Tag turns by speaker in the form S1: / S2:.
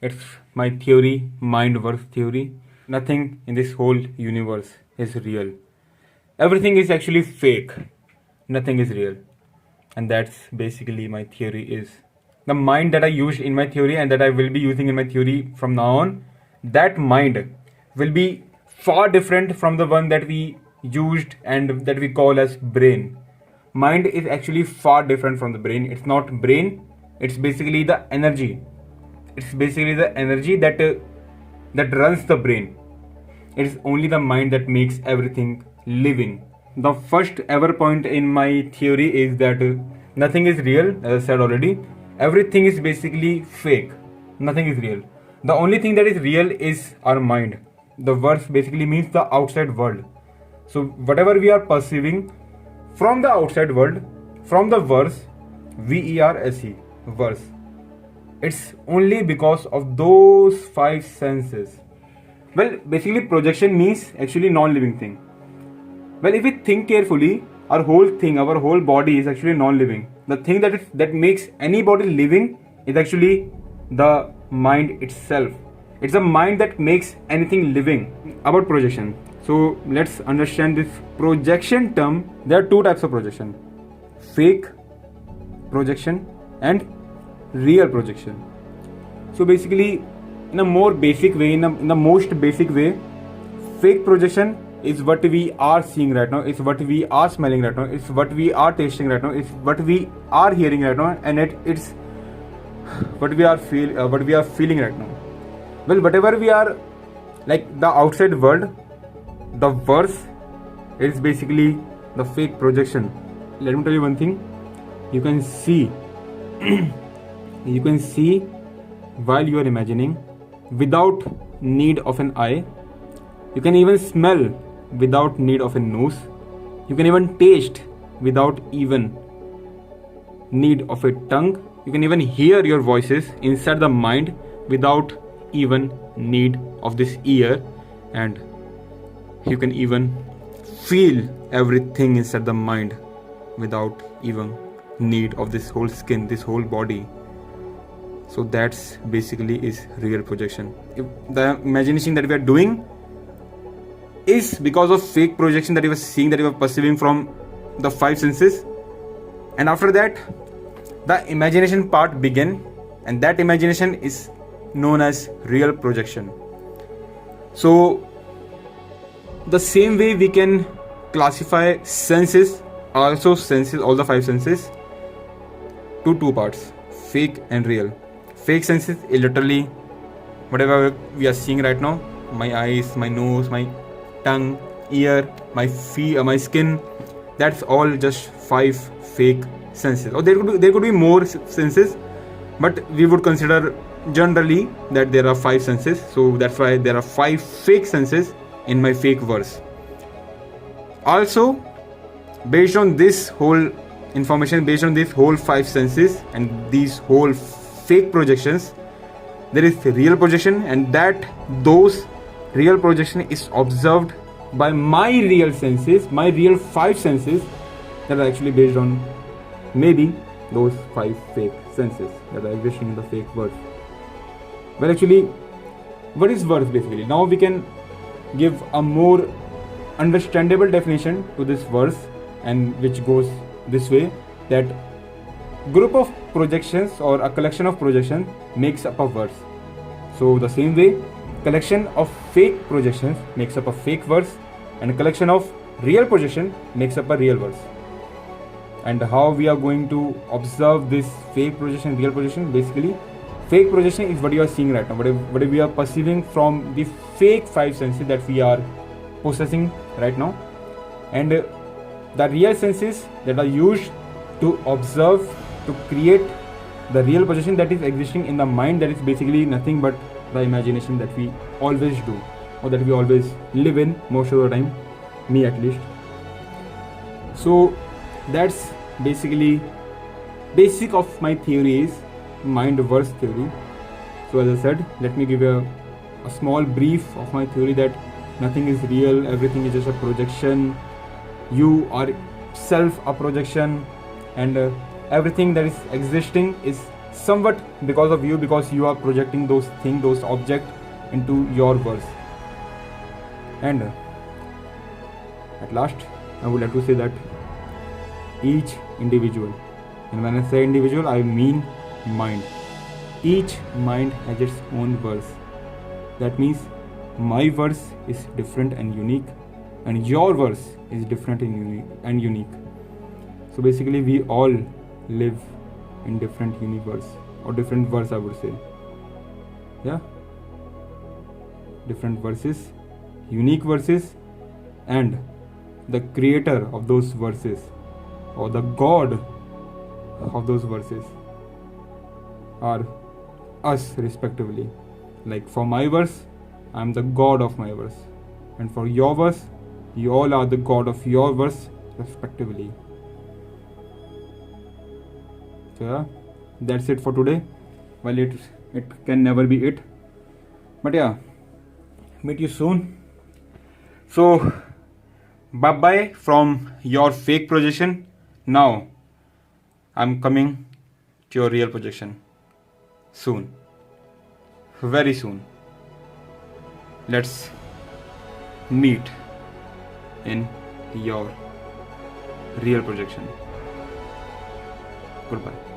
S1: It's my theory, MindVerse Theory. Nothing in this whole universe is real. Everything is actually fake. Nothing is real. And that's basically my theory is. The mind that I used in my theory and that I will be using in my theory from now on, that mind will be far different from the one that we used and that we call as brain. Mind is actually far different from the brain. It's not brain, it's basically the energy. It's basically the energy that runs the brain. It is only the mind that makes everything living. The first ever point in my theory is that nothing is real, as I said already. Everything is basically fake. Nothing is real. The only thing that is real is our mind. The verse basically means the outside world. So whatever we are perceiving from the outside world, from the verse, VERSE, verse, it's only because of those five senses. Well, basically projection means actually non-living thing. Well, if we think carefully, our whole body is actually non-living. The thing that makes any body living is actually the mind itself. It's the mind that makes anything living. About projection. So let's understand this projection term. There are two types of projection: fake projection and real projection. So basically, in a more basic way, in the most basic way, fake projection is what we are seeing right now, it's what we are smelling right now, it's what we are tasting right now, it's what we are hearing right now, and it's what we are feeling right now. Well, whatever we are, like the outside world, the verse is basically the fake projection. Let me tell you one thing. You can see while you are imagining without need of an eye. You can even smell without need of a nose. You can even taste without even need of a tongue. You can even hear your voices inside the mind without even need of this ear, and you can even feel everything inside the mind without even need of this whole skin, this whole body. So that's basically is real projection. If the imagination that we are doing is because of fake projection that you were seeing, that you were perceiving from the five senses, and after that the imagination part begin, and that imagination is known as real projection. So the same way we can classify senses, all the five senses, to two parts: fake and real. Fake senses is literally whatever we are seeing right now: my eyes, my nose, my tongue, ear, my feet, my skin. That's all just five fake senses. Or there could be more senses, but we would consider generally that there are five senses. So that's why there are five fake senses in my fake verse. Also, based on this whole information, based on these whole five senses and these whole fake projections, there is real projection, and that those real projection is observed by my real senses, my real five senses that are actually based on maybe those five fake senses that are existing in the fake verse. Well, actually, what is verse basically? Now we can give a more understandable definition to this verse, and which goes this way: that group of projections or a collection of projections makes up a verse. So the same way, collection of fake projections makes up a fake verse, and a collection of real projection makes up a real verse. And how we are going to observe this fake projection, real projection? Basically, fake projection is what you are seeing right now, what we are perceiving from the fake five senses that we are possessing right now, and the real senses that are used to observe, to create the real projection that is existing in the mind, that is basically nothing but the imagination that we always do, or that we always live in most of the time, me at least. So that's basically basic of my theory is MindVerse Theory. So as I said, let me give a small brief of my theory that nothing is real, everything is just a projection, you are self a projection, and everything that is existing is somewhat because of you, because you are projecting those things, those objects into your verse. And at last, I would like to say that each individual, and when I say individual, I mean mind. Each mind has its own verse. That means my verse is different and unique, and your verse is different and unique. So basically, we all live in different universe, or different verse, I would say. Yeah, different verses, unique verses, and the creator of those verses, or the God of those verses, are us respectively. Like for my verse, I am the God of my verse, and for your verse, you all are the God of your verse respectively. So yeah, that's it for today. Well, it can never be it, but yeah, meet you soon. So bye bye from your fake projection. Now I'm coming to your real projection soon, very soon. Let's meet in your real projection. Goodbye.